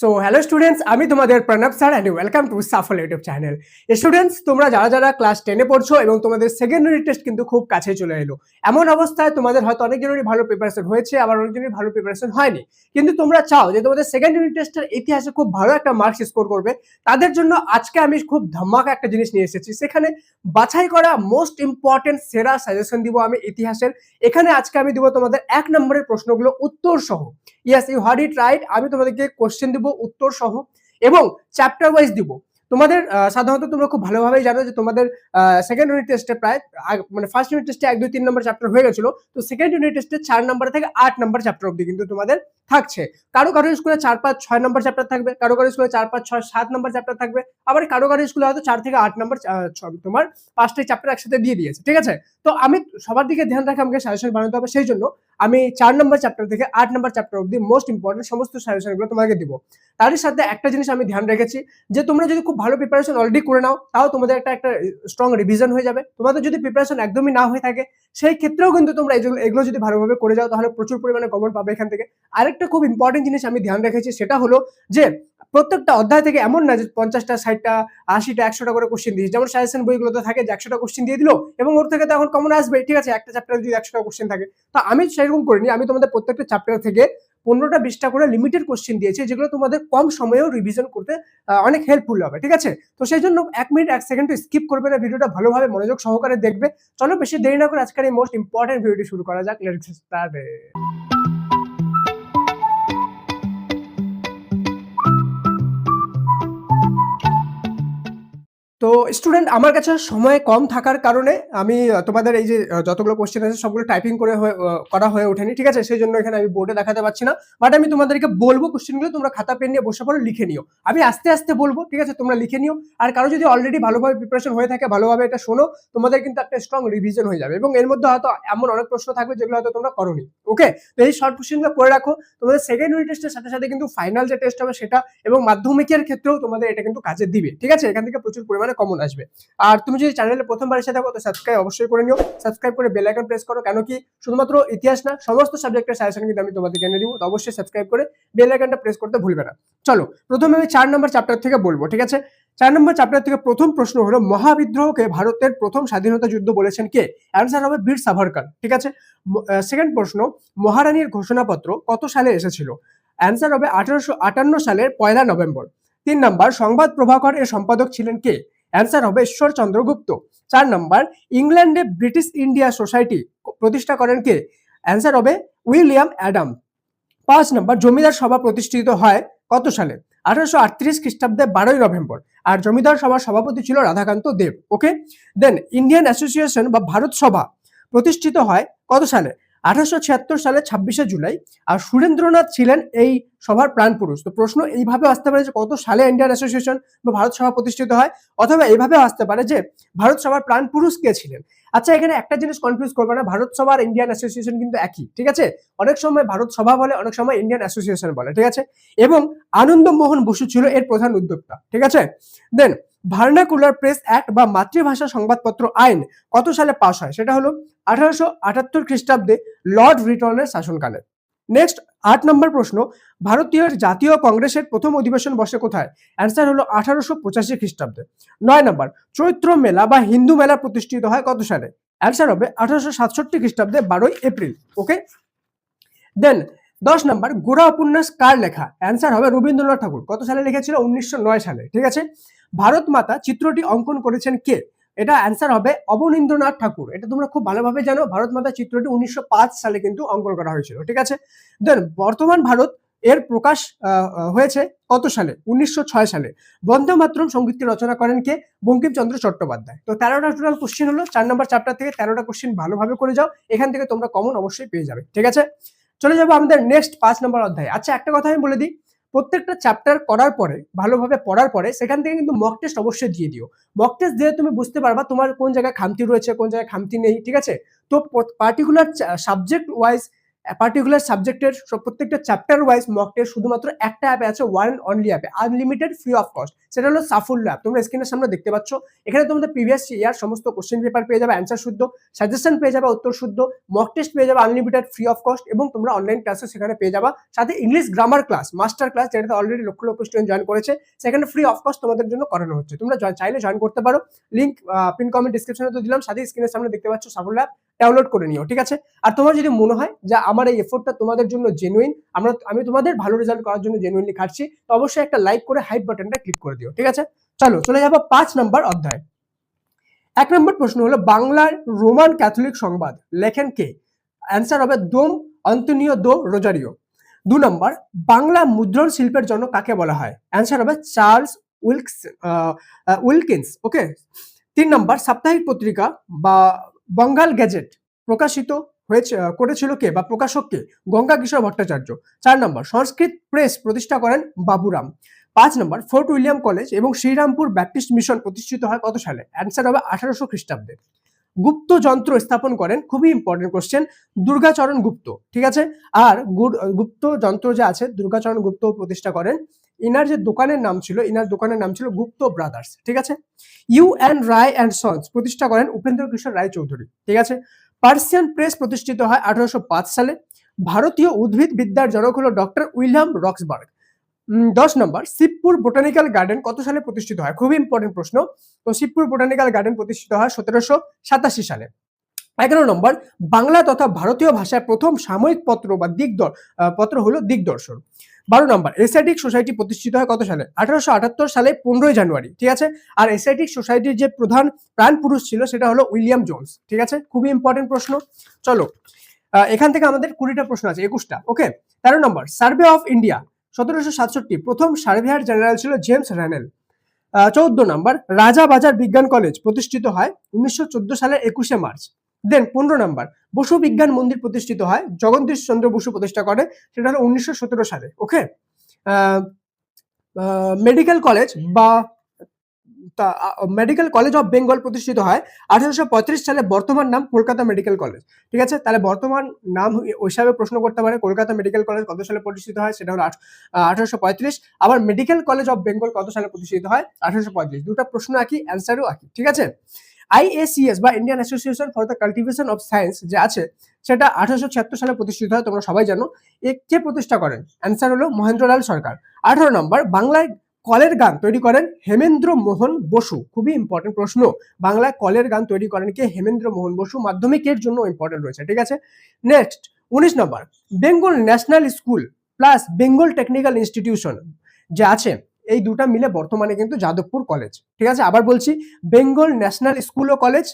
So hello students, আমি তোমাদের Pranab sir and welcome to Shuffle YouTube channel. Students, তোমরা যারা যারা ক্লাস 10-এ পড়ছো এবং তোমাদের সেকেন্ড ইউনিট টেস্ট কিন্তু খুব কাছে চলে এলো, এমন অবস্থায় তোমাদের হয়তো অনেকজনেরই ভালো প্রিপারেশন হয়েছে, আবার অনেকজনের ভালো প্রিপারেশন হয়নি, কিন্তু তোমরা চাও যে তোমাদের সেকেন্ড ইউনিট টেস্টের ইতিহাসে খুব ভালো একটা মার্কস স্কোর করবে। তাদের জন্য আজকে আমি খুব ধামাকা একটা জিনিস নিয়ে এসেছি, সেখানে বাছাই করা মোস্ট ইম্পর্টেন্ট সেরা সাজেশন দিব আমি ইতিহাসের। এখানে আজকে আমি দিব তোমাদের 1 নম্বরের প্রশ্নগুলো উত্তর সহ। Yes, you heard it right, আমি তোমাদেরকে কোশ্চেন দিব উত্তর সহ এবং চ্যাপ্টার ওয়াইজ দিব। তোমাদের সাধারণত তোমরা খুব ভালোভাবেই জানো যে তোমাদের সেকেন্ড ইউনিট টেস্টে প্রায় মানে ফার্স্ট ইউনিট টেস্টে 1 2 3 নম্বর চ্যাপ্টার হয়ে গেছিল, তো সেকেন্ড ইউনিট টেস্টে 4 নম্বর থেকে 8 নম্বর চ্যাপ্টার অবধি কিন্তু তোমাদের থাকছে। কারো কারো স্কুলে 4 5 6 নম্বর চ্যাপ্টার থাকবে, কারো কারো স্কুলে 4 5 6 7 নম্বর চ্যাপ্টার থাকবে, আবার কারো কারো স্কুলে হয়তো 4 থেকে 8 নম্বর তোমার 5টা চ্যাপ্টার একসাথে দিয়ে দিয়েছে। ঠিক আছে, তো আমি সবার দিকে ধ্যান রাখে আমাকে সাজেশন বানাতে হবে, সেই জন্য আমি 4 নম্বর চ্যাপ্টার থেকে 8 নম্বর চ্যাপ্টার অবধি মোস্ট ইম্পর্টেন্ট সমস্ত সাজেশনগুলো তোমাকে দিব। তারই সাথে একটা জিনিস আমি ধ্যান রেখেছি যে তোমরা যদি খুব ভালো প্রিপারেশন অলরেডি করে নাও, তাও তোমাদের একটা স্ট্রং রিভিশন হয়ে যাবে। তোমাদের যদি প্রিপারেশন একদমই না হয়ে থাকে, সেই ক্ষেত্রেও কিন্তু তোমরা এগুলো যদি ভালোভাবে করে যাও, তাহলে প্রচুর পরিমাণে কমন পাবে এখান থেকে। আরেকটা খুব ইম্পর্টেন্ট জিনিস আমি ধ্যান রেখেছি, সেটা হলো যে প্রত্যেকটা অধ্যায় থেকে এমন না যে 50টা 60টা 80টা 100টা করে কোশ্চেন দিয়েছে, যেমন সাজেশন বইগুলোতে থাকে যে 100টা কোশ্চেন দিয়ে দিল এবং ওর থেকে তো এখন কমন আসবে। ঠিক আছে, একটা চ্যাপ্টারে যদি 100টা কোশ্চেন থাকে, তো আমি সেরকম করিনি। আমি তোমাদের প্রত্যেকটা চ্যাপ্টার থেকে 15টা 20টা করে লিমিটেড কোশ্চেন দিয়েছি, যেগুলো তোমাদের কম সময়েও রিভিশন করতে অনেক হেল্পফুল হবে। ঠিক আছে, তো সেই জন্য 1 মিনিট 1 সেকেন্ড স্কিপ করবে না, ভিডিওটা ভালোভাবে মনোযোগ সহকারে দেখবে। চলো বেশি দেরি না করে আজকের এই মোস্ট ইম্পর্টেন্ট ভিডিওটি শুরু করা যাক। Let's start. তো স্টুডেন্ট, আমার কাছে সময় কম থাকার কারণে আমি তোমাদের এই যে যতগুলো কোশ্চেন আছে সবগুলো টাইপিং করে করা হয়ে ওঠেনি। ঠিক আছে, সেই জন্য এখানে আমি বোর্ডে দেখাতে পারছি না, বাট আমি তোমাদেরকে বলবো কোশ্চেনগুলো তোমরা খাতা পেন নিয়ে বসে পড়ো, লিখে নিও। আমি আস্তে আস্তে বলবো, ঠিক আছে, তোমরা লিখে নিও। আর কারো যদি অলরেডি ভালোভাবে প্রিপারেশন হয়ে থাকে, ভালোভাবে এটা শোনো, তোমাদের কিন্তু একটা স্ট্রং রিভিশন হয়ে যাবে এবং এর মধ্যে হয়তো এমন অনেক প্রশ্ন থাকবে যেগুলো হয়তো তোমরা করোনি। ওকে, তো এই শর্ট কোশ্চেনগুলো করে রাখো। তোমাদের সেকেন্ড ইউনিট টেস্টের সাথে সাথে কিন্তু ফাইনাল যে টেস্ট হবে সেটা এবং মাধ্যমিকের ক্ষেত্রেও তোমাদের এটা কিন্তু কাজে দিবে। ঠিক আছে, এখান থেকে প্রচুর পরিমাণে কমন আসবে। আর তুমি যদি চ্যানেলে প্রথমবার এসে থাকো, তো সাবস্ক্রাইব অবশ্যই করে নিও। সাবস্ক্রাইব করে বেল আইকন প্রেস করো, কেন কি শুধুমাত্র ইতিহাস না, সমস্ত সাবজেক্টের সাজেশন কিন্তু আমি তোমাদেরকে এনে দিব। তো অবশ্যই সাবস্ক্রাইব করে বেল আইকনটা প্রেস করতে ভুলবে না। চলো, প্রথমে আমি 4 নম্বর চ্যাপ্টার থেকে বলবো। ঠিক আছে, 4 নম্বর চ্যাপ্টার থেকে প্রথম প্রশ্ন হলো, মহাবিদ্রোহকে ভারতের প্রথম স্বাধীনতা যুদ্ধ বলেছেন কে? অ্যান্সার হবে বীর সাভারকর। ঠিক আছে, সেকেন্ড প্রশ্ন, মহারানীর ঘোষণাপত্র কত সালে এসেছিল? অ্যান্সার হবে 1858 সালের 1 নভেম্বর। 3 নম্বর, সংবাদ প্রভাকর এর সম্পাদক ছিলেন কে? অ্যান্সার হবে ঈশ্বরচন্দ্র গুপ্ত। 4 নম্বর, ইংল্যান্ডে ব্রিটিশ ইন্ডিয়া সোসাইটি প্রতিষ্ঠা করেন কে? অ্যান্সার হবে উইলিয়াম অ্যাডাম। 5 নম্বর, জমিদার সভা প্রতিষ্ঠিত হয় কত সালে? 1838 খ্রিস্টাব্দে 12 নভেম্বর। আর জমিদার সভার সভাপতি ছিল রাধাকান্ত দেব। ওকে, দেন ইন্ডিয়ান অ্যাসোসিয়েশন বা ভারত সভা প্রতিষ্ঠিত হয় কত সালে? 1876 সালে 26শে জুলাই। আর সুরেন্দ্রনাথ ছিলেন এই সভার প্রাণ পুরুষ। তো প্রশ্ন এইভাবে আসতে পারে যে কত সালে ইন্ডিয়ান অ্যাসোসিয়েশন বা ভারত সভা প্রতিষ্ঠিত হয়, অথবা এইভাবে আসতে পারে যে ভারত সভার প্রাণ পুরুষ কে ছিলেন। আচ্ছা, এখানে একটা জিনিস কনফিউজ করবে না, ভারত সভা আর ইন্ডিয়ান অ্যাসোসিয়েশন কিন্তু একই। ঠিক আছে, অনেক সময় ভারত সভা বলে, অনেক সময় ইন্ডিয়ান অ্যাসোসিয়েশন বলে। ঠিক আছে, এবং আনন্দমোহন বসু ছিল এর প্রধান উদ্যোক্তা। ঠিক আছে, দেন ভার্নাকুলার প্রেস অ্যাক্ট বা মাতৃভাষা সংবাদপত্র আইন কত সালে পাস হয়? সেটা হলো 1878 খ্রিস্টাব্দে লর্ড রিটনের শাসনকালে। নেক্সট, 8 নম্বর প্রশ্ন, ভারতীয় জাতীয় কংগ্রেসের প্রথম অধিবেশন বসে কোথায়? অ্যান্সার হলো 1885 খ্রিস্টাব্দে। 9 নম্বর, চৈত্র মেলা বা হিন্দু মেলা প্রতিষ্ঠিত হয় কত সালে? অ্যান্সার হবে 1867 খ্রিস্টাব্দে 12 এপ্রিল। ওকে, দেন 10 নম্বর, গোরা উপন্যাস কার লেখা? অ্যান্সার হবে রবীন্দ্রনাথ ঠাকুর। কত সালে লিখেছিল? 1909 সালে। ঠিক আছে, ভারত মাতা চিত্রটি অঙ্কন করেছেন কে? এটা অ্যান্সার হবে অবনীন্দ্রনাথ ঠাকুর। এটা তোমরা খুব ভালোভাবে জানো, ভারত মাতা চিত্রটি 1905 সালে কিন্তু অঙ্কন করা হয়েছিল। ঠিক আছে, দেন বর্তমান ভারত এর প্রকাশ হয়েছে কত সালে? 1906 সালে। বন্দে মাতরম সঙ্গীতটি রচনা করেন কে? বঙ্কিমচন্দ্র চট্টোপাধ্যায়। তো 13টা টোটাল কোশ্চেন হলো 4 নম্বর চ্যাপ্টার থেকে। 13টা কোশ্চেন ভালোভাবে করে যাও, এখান থেকে তোমরা কমন অবশ্যই পেয়ে যাবে। ঠিক আছে, চলে যাবো আমাদের নেক্সট 5 নম্বর অধ্যায়। আচ্ছা, একটা কথা আমি বলে দিই, প্রত্যেকটা চ্যাপ্টার করার পরে, ভালোভাবে পড়ার পরে, সেখান থেকে কিন্তু মক টেস্ট অবশ্যই দিয়ে দিও। মক টেস্ট দিয়ে তুমি বুঝতে পারবা তোমার কোন জায়গায় খামতি রয়েছে, কোন জায়গায় খামতি নেই। ঠিক আছে, তো পার্টিকুলার সাবজেক্ট ওয়াইজ পার্টিকুলার সাবজেক্টের প্রত্যেকটা চ্যাপ্টার ওয়াইজ মক টেস্ট শুধুমাত্র একটা অ্যাপে আছে, ওয়ান অ্যান্ড অনলি অ্যাপে, আনলিমিটেড ফ্রি অফ কস্ট, সেটা হলো সাফল্য অ্যাপ। তোমরা স্ক্রিনের সামনে দেখতে পাচ্ছ, এখানে তোমাদের প্রিভিয়াস ইয়ার সমস্ত কোশ্চেন পেপার পেয়ে যাবে অ্যান্সার শুদ্ধ, সাজেশন পেয়ে যাবে উত্তর শুদ্ধ, মক টেস্ট পেয়ে যাবে আনলিমিটেড ফ্রি অফ কস্ট, এবং তোমরা অনলাইন ক্লাসে সেখানে পেয়ে যাবা, সাথে English grammar class master class, যেটাতে already lakh lakh student join করেছে, সেখানে ফ্রি অফ কস্ট তোমাদের জন্য করানো হচ্ছে। তোমরা চাইলে জয়েন করতে পারো, লিঙ্ক পিন কমেন্ট ডিসক্রিপশনে তো দিলাম, সাথে স্ক্রিনের সামনে দেখতে পাচ্ছ সাফল্য অ্যাপ, ডাউনলোড করে নিও, ঠিক আছে। আর তোমার যদি মনে হয় যে আমার এই এফোর্টটা তোমাদের জন্য জেনুইন, আমি তোমাদের ভালো রেজাল্ট করার জন্য জেনুইনলি খাটছি, তো অবশ্যই একটা লাইক করে হাইপ বাটনটা ক্লিক করে দিও, ঠিক আছে। চলো চলে যাবো 5 নম্বর অধ্যায়। 1 নম্বর প্রশ্ন হলো বাংলার রোমান ক্যাথলিক সংবাদ লেখেন কে? অ্যান্সার হবে দোম অন্তোনিও দো রোজারিও। 2 নম্বর বাংলা মুদ্রণ শিল্পের জন্য কাকে বলা হয়? অ্যান্সার হবে চার্লস উইলকিন্স। ওকে। 3 নম্বর সাপ্তাহিক পত্রিকা বা বঙ্গাল গ্যাজেট প্রকাশিত করেছিল কে বা প্রকাশক কে? গঙ্গা কিশোর ভট্টাচার্য। 4 নম্বর সংস্কৃত প্রেস প্রতিষ্ঠা করেন বাবুরাম। 5 নম্বর ফোর্ট উইলিয়াম কলেজ এবং শ্রীরামপুর ব্যাপটিস্ট মিশন প্রতিষ্ঠিত হয় কত সালে? অ্যান্সার হবে 1800 খ্রিস্টাব্দে। গুপ্ত যন্ত্র স্থাপন করেন, খুবই ইম্পর্টেন্ট কোশ্চেন, দুর্গাচরণ গুপ্ত, ঠিক আছে। আর গুপ্ত যন্ত্র যে আছে দুর্গাচরণ গুপ্ত প্রতিষ্ঠা করেন। ইনার যে দোকানের নাম ছিল গুপ্ত ব্রাদার্স, ঠিক আছে। U N Roy and sons প্রতিষ্ঠা করেন উপেন্দ্র কিশোর রায় চৌধুরী, ঠিক আছে। পার্সিয়ান প্রেস প্রতিষ্ঠিত হয় 1805 সালে। ভারতীয় উদ্ভিদ বিদ্যার জনক হলো ডক্টর উইলিয়াম রক্সবার্গ। 10 নম্বর শিবপুর বোটানিক্যাল গার্ডেন কত সালে প্রতিষ্ঠিত হয়? খুবই ইম্পর্টেন্ট প্রশ্ন। তো শিবপুর বোটানিক্যাল গার্ডেন প্রতিষ্ঠিত হয় 1787 সালে। 11 নম্বর বাংলা তথা ভারতীয় ভাষায় প্রথম সাময়িক পত্র বা পত্র হলো দিগদর্শন। 12 নম্বর এশিয়াটিক সোসাইটি প্রতিষ্ঠিত হয় কত সালে? 1878 সালে 15 জানুয়ারি, ঠিক আছে। আর এশিয়াটিক সোসাইটির যে প্রধান প্রাণ পুরুষ ছিল সেটা হলো উইলিয়াম জোন্স, ঠিক আছে। খুবই ইম্পর্টেন্ট প্রশ্ন। চলো এখান থেকে আমাদের 20টা প্রশ্ন আছে, 21টা। ওকে। 13 নম্বর সার্ভে অফ ইন্ডিয়া 1767, প্রথম সার্ভেয়ার জেনারেল ছিল জেমস র্যানেল। 14 নম্বর রাজা বাজার বিজ্ঞান কলেজ প্রতিষ্ঠিত হয় 1914 সালের 21শে মার্চ। দেন 15 নম্বর বসু বিজ্ঞান মন্দির প্রতিষ্ঠিত হয়, জগদীশ চন্দ্র বসু প্রতিষ্ঠা করে, সেটা হলো 1917 সালে। ওকে। মেডিকেল কলেজ বা মেডিকেল কলেজ অফ বেঙ্গল প্রতিষ্ঠিত হয় 1835 সালে, বর্তমান নাম কলকাতা মেডিকেল কলেজ, ঠিক আছে। তাহলে বর্তমান নাম ওই হিসাবে প্রশ্ন করতে পারে, কলকাতা মেডিকেল কলেজ কত সালে প্রতিষ্ঠিত হয়? সেটা হলো 1835। আবার মেডিকেল কলেজ অফ বেঙ্গল কত সালে প্রতিষ্ঠিত হয়? 1835। দুটো প্রশ্ন একই, অ্যান্সারও একই, ঠিক আছে। IACS বা Indian association for the cultivation of science যে আছে সেটা 1876 সালে প্রতিষ্ঠিত হয়, তোমরা সবাই জানো। কে প্রতিষ্ঠা করেন? অ্যান্সার হলো মহেন্দ্রলাল সরকার। 18 নম্বর বাংলায় কলের গান তৈরি করেন হেমেন্দ্র মোহন বসু। খুবই ইম্পর্টেন্ট প্রশ্ন, বাংলায় কলের গান তৈরি করেন কে? হেমেন্দ্র মোহন বসু। মাধ্যমিকের জন্য ইম্পর্টেন্ট রয়েছে, ঠিক আছে। Next 19 number Bengal national school plus Bengal technical institution যে আছে, এই দুটা মিলে বর্তমানে কিন্তু যাদবপুর কলেজ, ঠিক আছে। আবার বলছি, বেঙ্গল ন্যাশনাল স্কুল ও college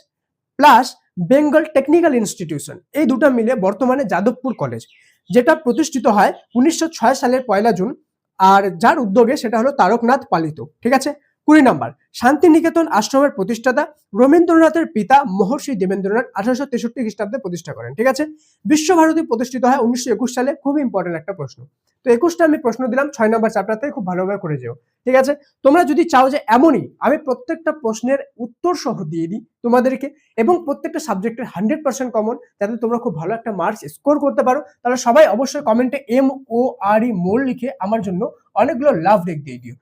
plus Bengal technical institution, এই দুটা মিলে বর্তমানে যাদবপুর কলেজ, যেটা প্রতিষ্ঠিত হয় 1906 সালের 1 জুন। আর যার উদ্যোগে সেটা হলো তারকনাথ পালিত, ঠিক আছে। 20 নম্বর শান্তিনিকেতন আশ্রমের প্রতিষ্ঠাতা রবীন্দ্রনাথের পিতা মহর্ষি দেবেন্দ্রনাথ 1863 খ্রিস্টাব্দে প্রতিষ্ঠা করেন, ঠিক আছে। বিশ্বভারতী প্রতিষ্ঠিত হয় 1921 সালে। খুব ইম্পর্টেন্ট একটা প্রশ্ন। তো 21টা আমি প্রশ্ন দিলাম 6 নম্বর চ্যাপ্টার থেকে, খুব ভালোভাবে করে যেও, ঠিক আছে। তোমরা যদি চাও যে এমনই আমি প্রত্যেকটা প্রশ্নের উত্তর সহ দিয়ে দিই তোমাদেরকে, এবং প্রত্যেকটা সাবজেক্টের 100% কমন, যাতে তোমরা খুব ভালো একটা মার্কস স্কোর করতে পারো, তাহলে সবাই অবশ্যই কমেন্টে MORE মোর লিখে আমার জন্য অনেকগুলো লাভ রেখ দিয়ে দিও।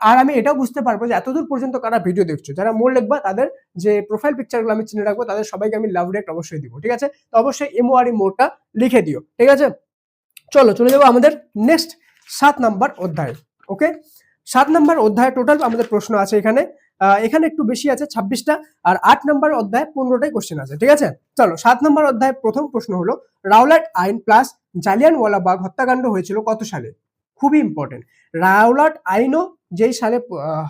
আর আমি এটাও বুঝতে পারবো যে এতদূর পর্যন্ত কারা ভিডিও দেখছো। যারা মোর লিখবা তাদের যে প্রোফাইল পিকচারগুলো আমি চিনে রাখবো, তাদের সবাইকে আমি লাভ রেক্ট অবশ্যই দিব, ঠিক আছে। তো অবশ্যই MORE মোরটা লিখে দিও, ঠিক আছে। চলো চলে যাবো আমাদের নেক্সট 7 নম্বর অধ্যায়। ওকে। 7 নম্বর অধ্যায় টোটাল আমাদের প্রশ্ন আছে এখানে একটু বেশি আছে 26টা, আর 8 নম্বর অধ্যায় 15টাই কোশ্চেন আছে, ঠিক আছে। চলো 7 নম্বর অধ্যায় প্রথম প্রশ্ন হলো রাওলাট আইন প্লাস জালিয়ানওয়ালাবাগ হত্যাকাণ্ড হয়েছিল কত সালে? খুবই ইম্পর্টেন্ট। রাওলাট আইনও যেই সালে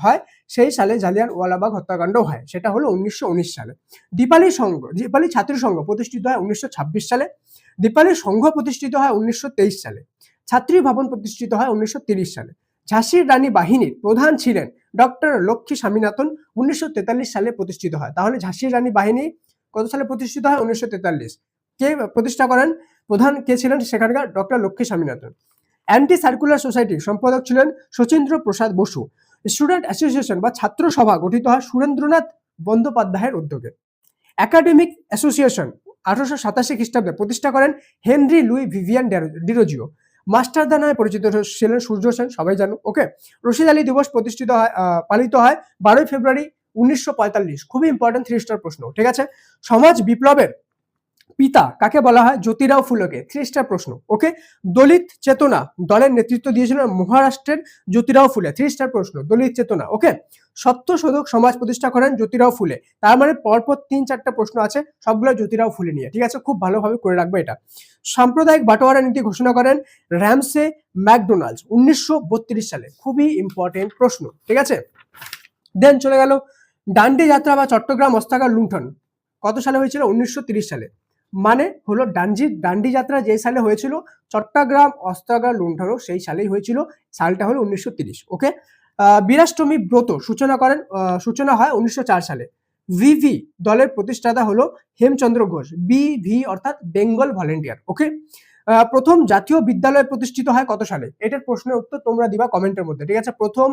হয় সেই সালে জালিয়ানওয়ালাবাগ হত্যাকাণ্ড হয়, সেটা হলো 1919 সালে। দীপালি ছাত্র সংঘ প্রতিষ্ঠিত হয় 1926 সালে। দীপালি সংঘ প্রতিষ্ঠিত হয় 1923 সালে। ছাত্রী ভবন প্রতিষ্ঠিত হয় 1930 সালে। ঝাঁসির রানী বাহিনীর প্রধান ছিলেন ডক্টর লক্ষ্মী স্বামীনাথন, 1943 সালে প্রতিষ্ঠিত হয়। তাহলে ঝাঁসির রানী বাহিনী কত সালে প্রতিষ্ঠিত হয়? 1943। কে প্রতিষ্ঠা করেন? প্রধান কে ছিলেন সেখানকার? Doctor Lakshmi Swaminathan. Anti circular সোসাইটির সম্পাদক ছিলেন শচীন্দ্র প্রসাদ বসু। স্টুডেন্ট অ্যাসোসিয়েশন বা ছাত্র সভা গঠিত হয় সুরেন্দ্রনাথ বন্দ্যোপাধ্যায়ের উদ্যোগে। একাডেমিক অ্যাসোসিয়েশন 1887 খ্রিস্টাব্দে প্রতিষ্ঠা করেন হেনরি লুই ভিভিয়ান ডিরোজিও। মাস্টারদা নামে পরিচিত ছিলেন সূর্য সেন, সবাই জানো। ওকে, রশিদ আলী দিবস প্রতিষ্ঠিত হয় পালিত হয় 12 ফেব্রুয়ারি 1945। খুবই ইম্পর্টেন্ট 3 স্টার প্রশ্ন, ঠিক আছে। সমাজ বিপ্লবের পিতা কাকে বলা হয়? জ্যোতিরাও ফুলেকে। 3 স্টার প্রশ্ন। ওকে, দলিত চেতনা দলের নেতৃত্ব দিয়েছিলেন মহারাষ্ট্রের জ্যোতিরাও ফুলে। 3 স্টার প্রশ্ন, দলিত চেতনা। ওকে, সত্যশোধক সমাজ প্রতিষ্ঠা করেন জ্যোতিরাও ফুলে। তার মানে পরপর 3-4টা প্রশ্ন আছে, সবগুলো জ্যোতিরাও ফুলে নিয়ে, ঠিক আছে। খুব ভালোভাবে করে রাখবে এটা। সাম্প্রদায়িক বাটোয়ারা নীতি ঘোষণা করেন র্যামসে ম্যাকডোনাল্ডস 1932 সালে। খুবই ইম্পর্টেন্ট প্রশ্ন, ঠিক আছে। দেন চলে গেল ডান্ডি যাত্রা বা চট্টগ্রাম অস্ত্রাগার লুণ্ঠন কত সালে হয়েছিল? 1930 সালে। মানে হলো ডান্ডি যাত্রা যে সালে হয়েছিল, চট্টগ্রাম অস্ত্রাগার লুণ্ঠনও সেই সালেই হয়েছিল, সালটা হলো 1930। ওকে, বীরাষ্টমী ব্রত সূচনা হয় 1904 সালে। ভিভি দলের প্রতিষ্ঠাতা হলো হেমচন্দ্র ঘোষ। বিভি অর্থাৎ বেঙ্গল ভলেন্টিয়ার। ওকে, প্রথম জাতীয় বিদ্যালয় প্রতিষ্ঠিত হয় কত সালে? এটার প্রশ্নের উত্তর তোমরা দিবা কমেন্টের মধ্যে, ঠিক আছে। প্রথম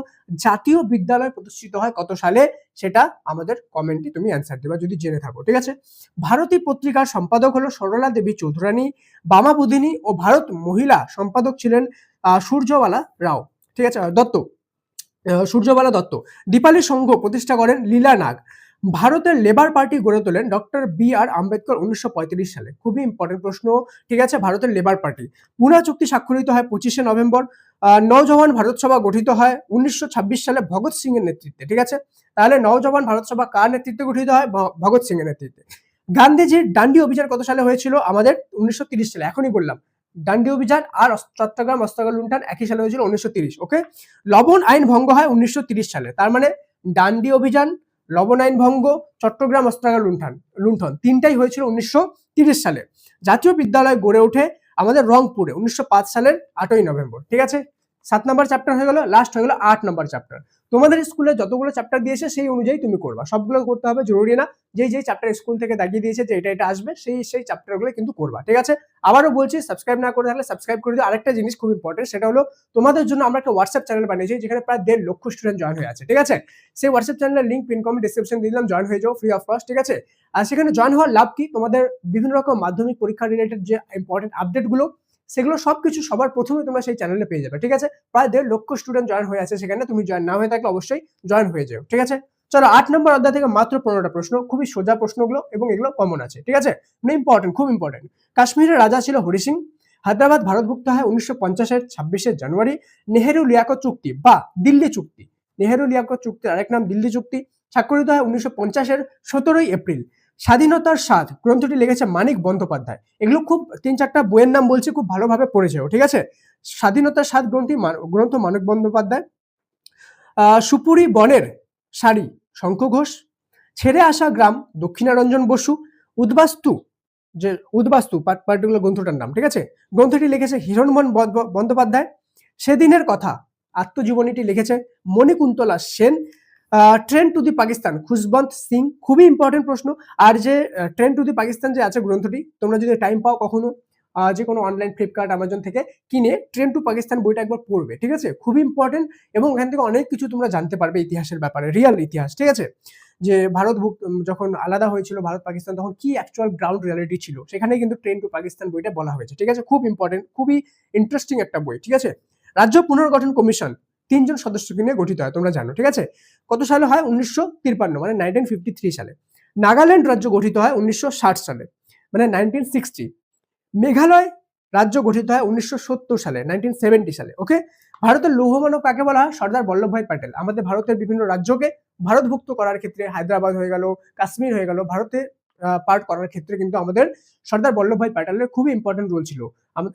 জাতীয় বিদ্যালয় প্রতিষ্ঠিত হয় কত সালে, সেটা আমাদের কমেন্টে তুমি অ্যান্সার দিবা যদি জেনে থাকো, ঠিক আছে। ভারতী পত্রিকার সম্পাদক হলো সরলা দেবী চৌধুরানী বামাবুদিনী ও ভারত মহিলা সম্পাদক ছিলেন সূর্যবালা রাও, ঠিক আছে, দত্ত, সূর্যবালা দত্ত। দীপালি সংঘ প্রতিষ্ঠা করেন লীলা নাগ। ভারতের লেবার পার্টি গড়ে তোলেন ডক্টর বি.আর. আম্বেদকর 1935 সালে। খুবই ইম্পর্টেন্ট প্রশ্ন, ঠিক আছে। ভারতের লেবার পার্টি। পুনা চুক্তি স্বাক্ষরিত হয় 25শে নভেম্বর। নওজওয়ান ভারত সভা গঠিত হয় 1926 সালে ভগৎ সিং এর নেতৃত্বে, ঠিক আছে। তাহলে নওজওয়ান ভারত সভা কার নেতৃত্বে গঠিত হয়? ভগৎ সিং এর নেতৃত্বে। গান্ধীজির ডান্ডি অভিযান কত সালে হয়েছিল? আমাদের 1930 সালে, এখনই বললাম। ডান্ডি অভিযান আর চট্টগ্রাম অস্ত্রাগার লুণ্ঠন একই সালে হয়েছিল, 1930। ওকে, লবণ আইন ভঙ্গ হয় 1930 সালে। তার মানে ডান্ডি অভিযান, লবণ আইন ভঙ্গ, চট্টগ্রাম অস্ত্রাগার লুণ্ঠন তিনটাই হয়েছিল 1930 সালে। জাতীয় বিদ্যালয় গড়ে ওঠে আমাদের রংপুরে 1905 সালের 8ই নভেম্বর, ঠিক আছে। 7 নম্বর চ্যাপ্টার হয়ে গেল, লাস্ট হয়ে গেল 8 নম্বর চ্যাপ্টার। তোমাদের স্কুলে যতগুলো চ্যাপ্টার দিয়েছে সেই অনুযায়ী তুমি করবা, সবগুলো করতে হবে জরুরি না। যেই চ্যাপ্টার স্কুল থেকে দাগিয়ে দিয়েছে যে এটা আসবে, সেই চ্যাপ্টারগুলো কিন্তু করবা, ঠিক আছে। আবারও বলছি, সাবস্ক্রাইব না করে থাকলে সাবস্ক্রাইব করে দিও। আরেকটা জিনিস খুব ইম্পর্টেন্ট, সেটা হলো তোমাদের জন্য আমরা একটা হোয়াটসঅ্যাপ চ্যানেল বানিয়েছি যেখানে প্রায় 1.5 লক্ষ স্টুডেন্ট জয়েন হয়ে আছে, ঠিক আছে। সেই হোয়াটসঅ্যাপ চ্যানেলের লিঙ্ক পিন কমেন্ট ডেসক্রিপশন দিলাম, জয়েন হয়ে যাও ফ্রি অফ কস্ট, ঠিক আছে। আর সেখানে জয়েন হওয়ার লাভ কি? তোমাদের বিভিন্ন রকম মাধ্যমিক পরীক্ষা রিলেটেড যে ইম্পর্টেন্ট আপডেটগুলো, সেগুলো সবকিছু সবার প্রথমে তোমরা সেই চ্যানেলে পেয়ে যাবে, ঠিক আছে। প্রায় 1.5 লক্ষ স্টুডেন্ট জয়েন হয়ে আছে সেখানে, তুমি জয়েন না হয়ে থাকলে অবশ্যই জয়েন হয়ে যাও, ঠিক আছে। চলো 8 নম্বর অধ্যায় থেকে মাত্র 15টা প্রশ্ন, খুবই সোজা প্রশ্নগুলো এবং এগুলো কমন আছে, ঠিক আছে। মানে ইম্পর্টেন্ট, খুব ইম্পর্টেন্ট। কাশ্মীরের রাজা ছিল হরি সিং। হায়দ্রাবাদ ভারতভুক্ত হয় 1950-এর 26শে জানুয়ারি। নেহেরু লিয়াকত চুক্তি বা দিল্লি চুক্তি, নেহেরু লিয়াকত চুক্তির আরেক নাম দিল্লি চুক্তি, স্বাক্ষরিত হয় 1950-এর 17ই এপ্রিল। স্বাধীনতার স্বাদ গ্রন্থটি লিখেছে মানিক বন্দ্যোপাধ্যায়। এগুলো খুব 3-4টা বইয়ের নাম বলছি, খুব ভালোভাবে পড়ে যাও, ঠিক আছে। স্বাধীনতার স্বাদ গ্রন্থ মানিক বন্দ্যোপাধ্যায়। সুপুরি বনের শাড়ি শঙ্খ ঘোষ। ছেড়ে আসা গ্রাম দক্ষিণারঞ্জন বসু। উদ্বাস্তু পার্টিকুলার গ্রন্থটার নাম, ঠিক আছে। গ্রন্থটি লিখেছে হিরণমোহন বন্দ্যোপাধ্যায়। সেদিনের কথা আত্মজীবনীটি লিখেছে Manikuntala Sen. Train to the Pakistan Khushwant Singh. খুবই ইম্পর্টেন্ট প্রশ্ন। আর যে ট্রেন টু দি পাকিস্তান যে আছে গ্রন্থটি, তোমরা যদি টাইম পাও কখনো যে কোনো অনলাইন ফ্লিপকার্ট অ্যামাজন থেকে কিনে ট্রেন টু পাকিস্তান বইটা একবার পড়বে, ঠিক আছে। খুবই ইম্পর্টেন্ট এবং এখান থেকে অনেক কিছু তোমরা জানতে পারবে ইতিহাসের ব্যাপারে, রিয়েল ইতিহাস, ঠিক আছে। যে ভারত যখন আলাদা হয়েছিল ভারত পাকিস্তান, তখন কি অ্যাকচুয়াল গ্রাউন্ড রিয়ালিটি ছিল, সেখানে কিন্তু ট্রেন টু পাকিস্তান বইটা বলা হয়েছে, ঠিক আছে। খুব ইম্পর্টেন্ট, খুবই ইন্টারেস্টিং একটা বই, ঠিক আছে। রাজ্য পুনর্গঠন কমিশন 3 জন সদস্যকে নিয়ে গঠিত হয়, তোমরা জানো, ঠিক আছে। কত সালে হয়? 1953, মানে 1953 সালে। নাগাল্যান্ড রাজ্য গঠিত হয় 1960 সালে, মানে 1960। মেঘালয় রাজ্য গঠিত হয় 1970 সালে, 1970 সালে। ওকে, ভারতের লৌহ মানব কাকে বলা হয়? সর্দার বল্লভভাই প্যাটেল। আমাদের ভারতের বিভিন্ন রাজ্যকে ভারতভুক্ত করার ক্ষেত্রে, হায়দ্রাবাদ হয়ে গেল, কাশ্মীর হয়ে গেল, ভারতে পার্ট করার ক্ষেত্রে কিন্তু আমাদের সর্দার বল্লভভাই প্যাটেলের খুবই ইম্পর্টেন্ট রোল ছিল।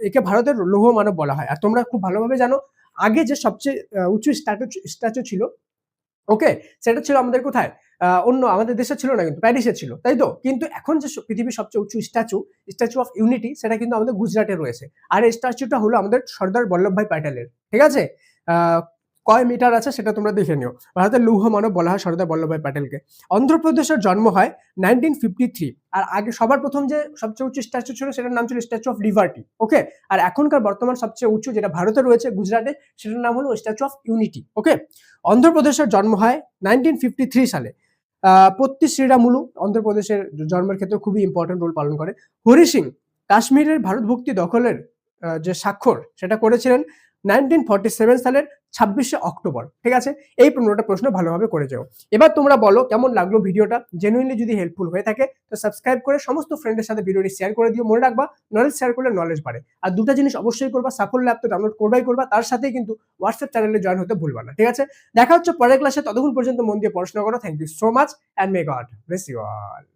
একে ভারতের লৌহ মানব বলা হয়। আর তোমরা খুব ভালোভাবে জানো, আগে যে সবচেয়ে উঁচু স্ট্যাচু ছিল, ওকে, সেটা ছিল আমাদের কোথায়? অন্য আমাদের দেশে ছিল না, কিন্তু প্যারিসে ছিল, তাই তো। কিন্তু এখন যে পৃথিবীর সবচেয়ে উঁচু স্ট্যাচু অফ ইউনিটি, সেটা কিন্তু আমাদের গুজরাটে রয়েছে। আর এই স্ট্যাচুটা হলো আমাদের সর্দার বল্লভভাই প্যাটেলের, ঠিক আছে। কয় মিটার আছে সেটা তোমরা দেখে নিও। ভারতের লৌহ মানব বলা হয় সর্দার বল্লভভাই প্যাটেলকে। অন্ধ্রপ্রদেশের জন্ম হয় 1953। আর আগে সবার প্রথম যে সবচেয়ে উঁচু স্ট্যাচু ছিল সেটার নাম ছিল স্ট্যাচু অফ লিবার্টি, ওকে। আর এখনকার বর্তমান সবচেয়ে উঁচু যেটা ভারতে রয়েছে গুজরাটে, সেটার নাম হলো স্ট্যাচু অফ ইউনিটি, ওকে। অন্ধ্রপ্রদেশের জন্ম হয় 1953 সালে। পত্তি শ্রীরামুলু অন্ধ্রপ্রদেশের জন্মের ক্ষেত্রে খুবই ইম্পর্টেন্ট রোল পালন করে। হরি সিং কাশ্মীরের ভারতভুক্তি দখলের যে স্বাক্ষর সেটা করেছিলেন 1947 সালের 26শে অক্টোবর। ঠিক আছে, এই 15টা প্রশ্ন ভালোভাবে করে যাও। এবার তোমরা বলো কেমন লাগলো ভিডিওটা। জেনুইনলি যদি হেল্পফুল হয়ে থাকে তো সাবস্ক্রাইব করে সমস্ত ফ্রেন্ডের সাথে ভিডিওটি শেয়ার করে দিও। মনে রাখবা নলেজ শেয়ার করলে নলেজ বাড়ে। আর দুটো জিনিস অবশ্যই করবা, সাফল্য অ্যাপ তো ডাউনলোড করবা, তার সাথেই কিন্তু হোয়াটসঅ্যাপ চ্যানেলে জয়েন হতে ভুলবা না। ঠিক আছে, দেখা হচ্ছে পরের ক্লাসে, ততক্ষণ পর্যন্ত মন দিয়ে পড়াশোনা করো। Thank you so much and may God bless you all.